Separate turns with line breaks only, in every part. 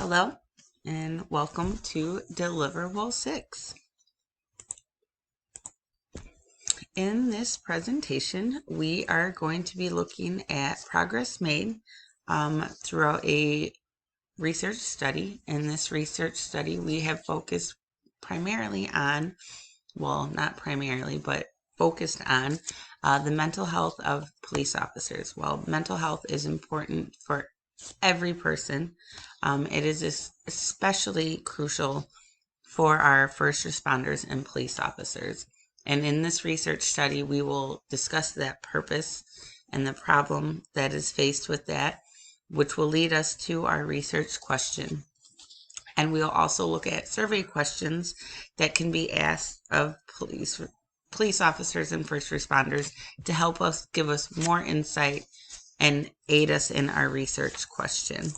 Hello and welcome to Deliverable 6. In this presentation, we are going to be looking at progress made throughout a research study. In this research study, we have focused primarily on, well, not primarily, but focused on the mental health of police officers. Well, mental health is important for every person. It is especially crucial for our first responders and police officers. And in this research study, we will discuss that purpose and the problem that is faced with that, which will lead us to our research question. And we'll also look at survey questions that can be asked of police officers and first responders to help us give us more insight and aid us in our research question.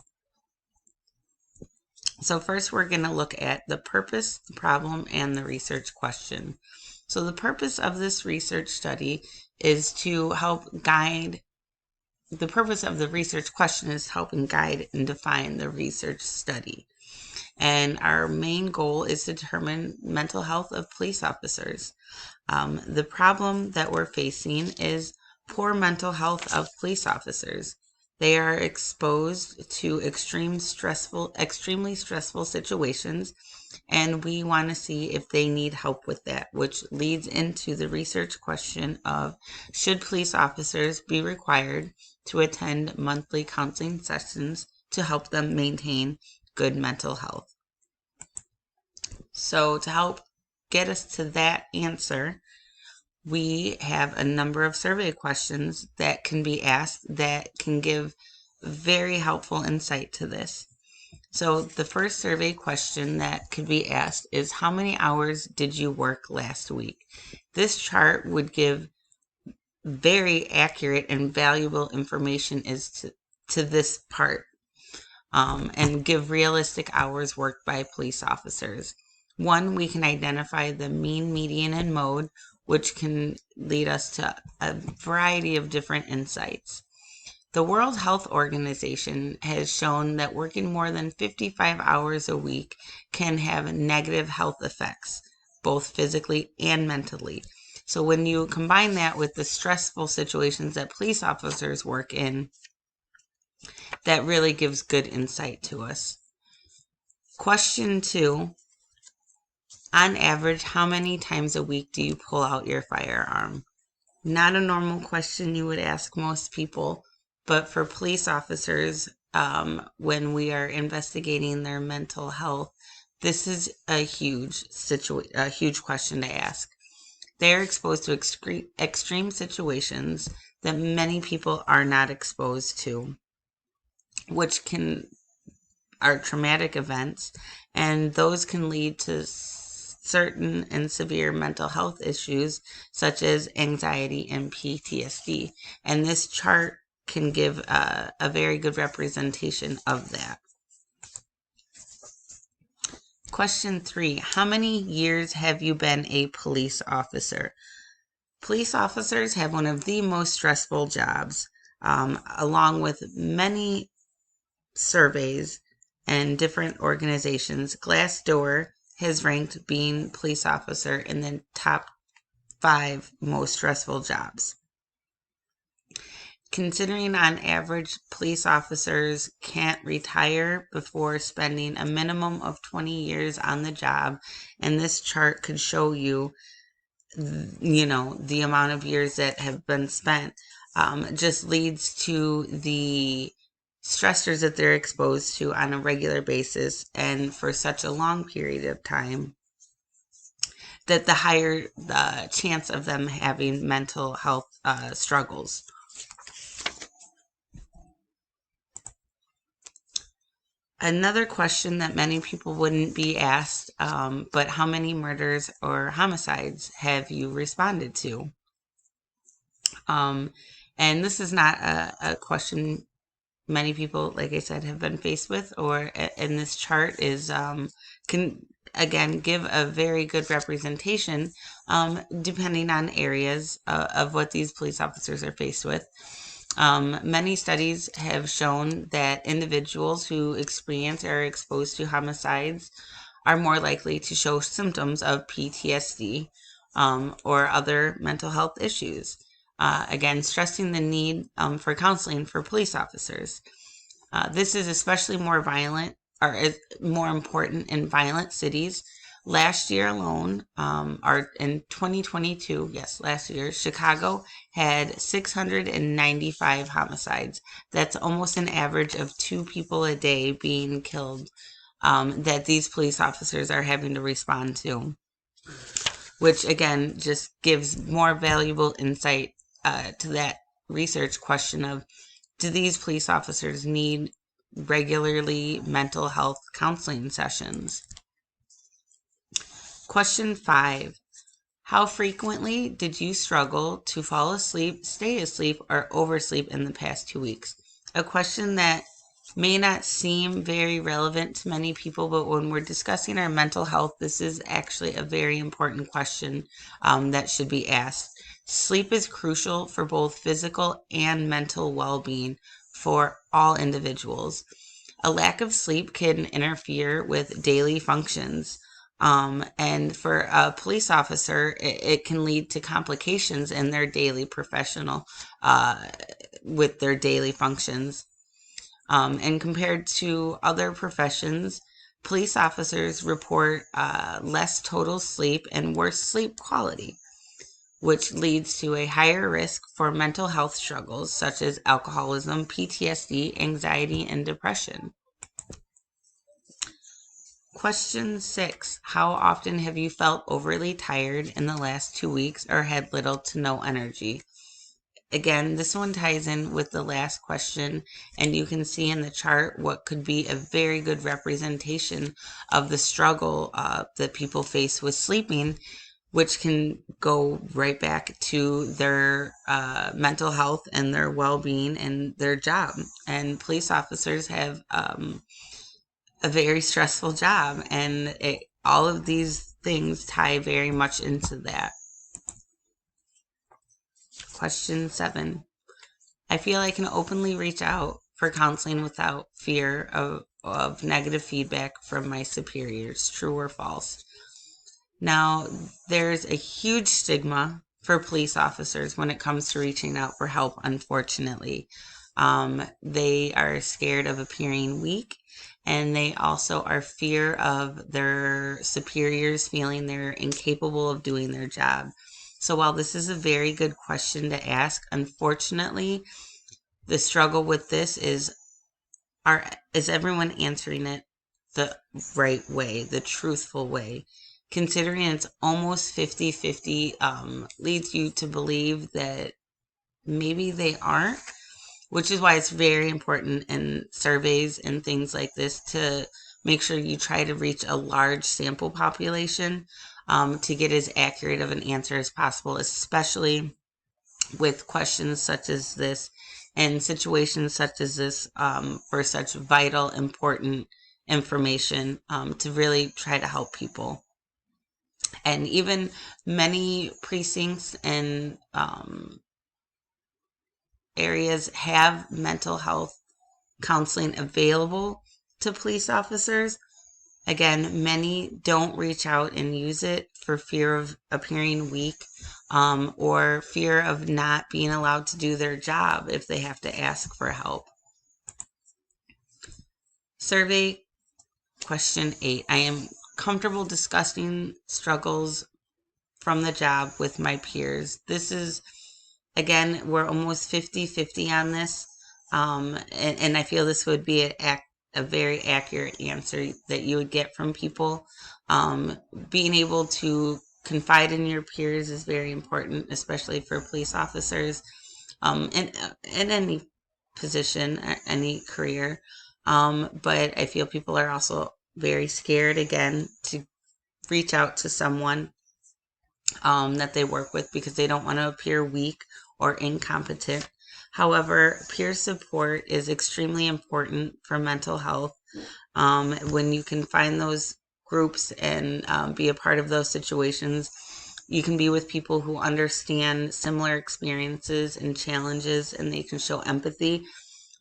So first we're going to look at the purpose, the problem, and the research question. So the purpose of this research study is to help guide, the purpose of the research question is helping guide and define the research study. And our main goal is to determine mental health of police officers. The problem that we're facing is poor mental health of police officers. They are exposed to extremely stressful situations, and we want to see if they need help with that, which leads into the research question of, should police officers be required to attend monthly counseling sessions to help them maintain good mental health? So to help get us to that answer, we have a number of survey questions that can be asked that can give very helpful insight to this. So the first survey question that could be asked is, how many hours did you work last week? This chart would give very accurate and valuable information as to this part, and give realistic hours worked by police officers. One, we can identify the mean, median, and mode, which can lead us to a variety of different insights. The World Health Organization has shown that working more than 55 hours a week can have negative health effects, both physically and mentally. So when you combine that with the stressful situations that police officers work in, that really gives good insight to us. Question 2. On average, how many times a week do you pull out your firearm? Not a normal question you would ask most people, but for police officers, when we are investigating their mental health, this is a huge question to ask. They are exposed to extreme situations that many people are not exposed to, which are traumatic events, and those can lead to certain and severe mental health issues such as anxiety and PTSD. And this chart can give a very good representation of that. Question 3, how many years have you been a police officer? Police officers have one of the most stressful jobs, along with many surveys and different organizations. Glassdoor has ranked being police officer in the top 5 most stressful jobs. Considering on average, police officers can't retire before spending a minimum of 20 years on the job, and this chart could show you, the amount of years that have been spent, just leads to the stressors that they're exposed to on a regular basis and for such a long period of time, that the higher the chance of them having mental health struggles. Another question that many people wouldn't be asked, but how many murders or homicides have you responded to? And this is not a question many people, like I said, have been faced with, and this chart is can again give a very good representation depending on areas of what these police officers are faced with. Many studies have shown that individuals who experience or are exposed to homicides are more likely to show symptoms of PTSD or other mental health issues. Again, stressing the need for counseling for police officers. This is especially more violent or is more important in violent cities. Last year alone, or in 2022, yes, last year, Chicago had 695 homicides. That's almost an average of 2 people a day being killed that these police officers are having to respond to, which again just gives more valuable insight to that research question of, do these police officers need regularly mental health counseling sessions? Question 5. How frequently did you struggle to fall asleep, stay asleep, or oversleep in the past 2 weeks? A question that may not seem very relevant to many people, but when we're discussing our mental health, this is actually a very important question that should be asked. Sleep is crucial for both physical and mental well-being for all individuals. A lack of sleep can interfere with daily functions. And for a police officer, it can lead to complications in their daily professional, with their daily functions. And compared to other professions, police officers report less total sleep and worse sleep quality, which leads to a higher risk for mental health struggles such as alcoholism, PTSD, anxiety, and depression. Question 6. How often have you felt overly tired in the last 2 weeks or had little to no energy? Again, this one ties in with the last question, and you can see in the chart what could be a very good representation of the struggle that people face with sleeping, which can go right back to their mental health and their well-being and their job. And police officers have a very stressful job, and all of these things tie very much into that. Question 7. I feel I can openly reach out for counseling without fear of negative feedback from my superiors. True or false? Now, there's a huge stigma for police officers when it comes to reaching out for help, unfortunately. They are scared of appearing weak, and they also are fear of their superiors feeling they're incapable of doing their job. So while this is a very good question to ask, unfortunately, the struggle with this is everyone answering it the right way, the truthful way? Considering it's almost 50-50, leads you to believe that maybe they aren't, which is why it's very important in surveys and things like this to make sure you try to reach a large sample population to get as accurate of an answer as possible, especially with questions such as this and situations such as this, for such vital, important information, to really try to help people. And even many precincts and areas have mental health counseling available to police officers. Again, many don't reach out and use it for fear of appearing weak, or fear of not being allowed to do their job if they have to ask for help. Survey question 8. I am comfortable discussing struggles from the job with my peers. This is, again, we're almost 50-50 on this. And I feel this would be a very accurate answer that you would get from people. Being able to confide in your peers is very important, especially for police officers, in any position, any career. But I feel people are also very scared, again, to reach out to someone that they work with because they don't want to appear weak or incompetent. However, peer support is extremely important for mental health. When you can find those groups and be a part of those situations, You can be with people who understand similar experiences and challenges, and they can show empathy,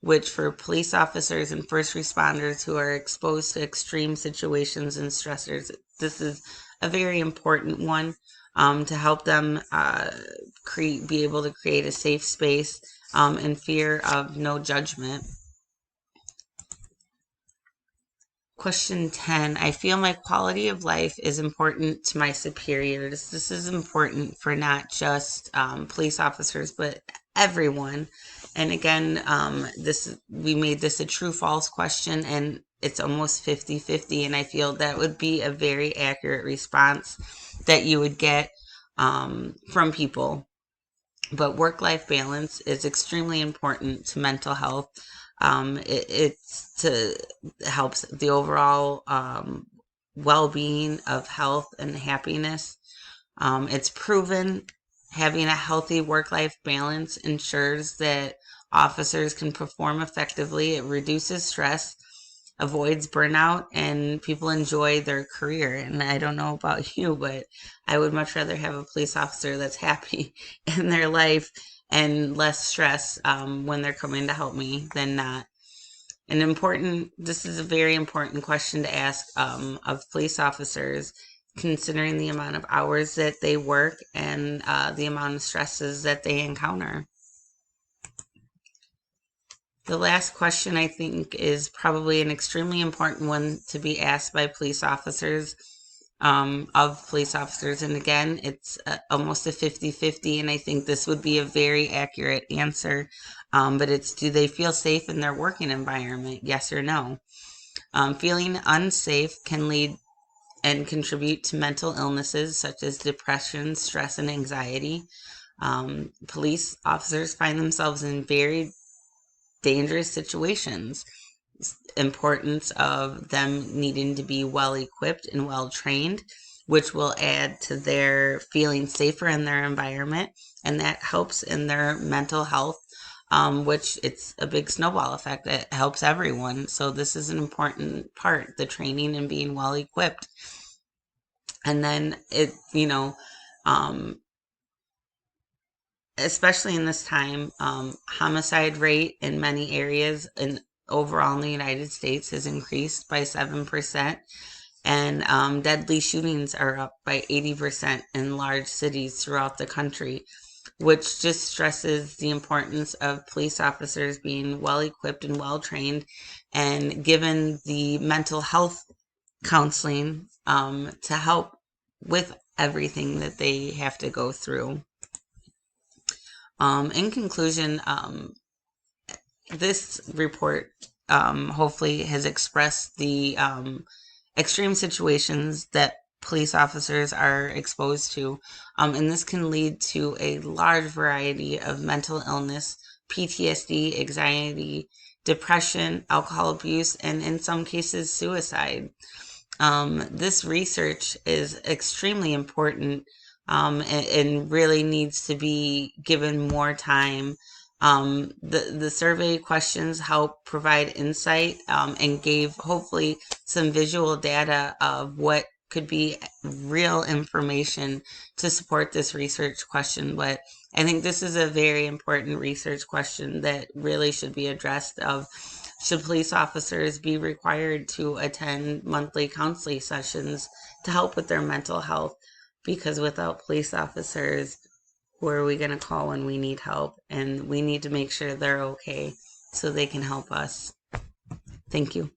which for police officers and first responders who are exposed to extreme situations and stressors, this is a very important one, to help them be able to create a safe space and fear of no judgment. Question 10. I feel my quality of life is important to my superiors. This is important for not just police officers, but everyone. And again, we made this a true-false question, and it's almost 50-50. And I feel that would be a very accurate response that you would get from people. But work-life balance is extremely important to mental health. Helps the overall well-being of health and happiness. It's proven having a healthy work-life balance ensures that officers can perform effectively. It reduces stress, avoids burnout, and people enjoy their career. And I don't know about you, but I would much rather have a police officer that's happy in their life and less stress when they're coming to help me than not. This is a very important question to ask of police officers, considering the amount of hours that they work and the amount of stresses that they encounter. The last question, I think, is probably an extremely important one to be asked by police officers, of police officers. And again, it's almost a 50-50, and I think this would be a very accurate answer. But it's, do they feel safe in their working environment? Yes or no? Feeling unsafe can lead and contribute to mental illnesses such as depression, stress, and anxiety. Police officers find themselves in very dangerous situations. Importance of them needing to be well equipped and well trained, which will add to their feeling safer in their environment, and that helps in their mental health, which it's a big snowball effect. It helps everyone. So this is an important part, the training and being well equipped. And then especially in this time, homicide rate in many areas and overall in the United States has increased by 7%, and deadly shootings are up by 80% in large cities throughout the country, which just stresses the importance of police officers being well equipped and well trained and given the mental health counseling to help with everything that they have to go through. In conclusion, this report hopefully has expressed the extreme situations that police officers are exposed to, and this can lead to a large variety of mental illness, PTSD, anxiety, depression, alcohol abuse, and in some cases, suicide. This research is extremely important, and really needs to be given more time. The survey questions help provide insight, and gave hopefully some visual data of what could be real information to support this research question. But I think this is a very important research question that really should be addressed of, should police officers be required to attend monthly counseling sessions to help with their mental health? Because without police officers, who are we going to call when we need help? And we need to make sure they're okay so they can help us. Thank you.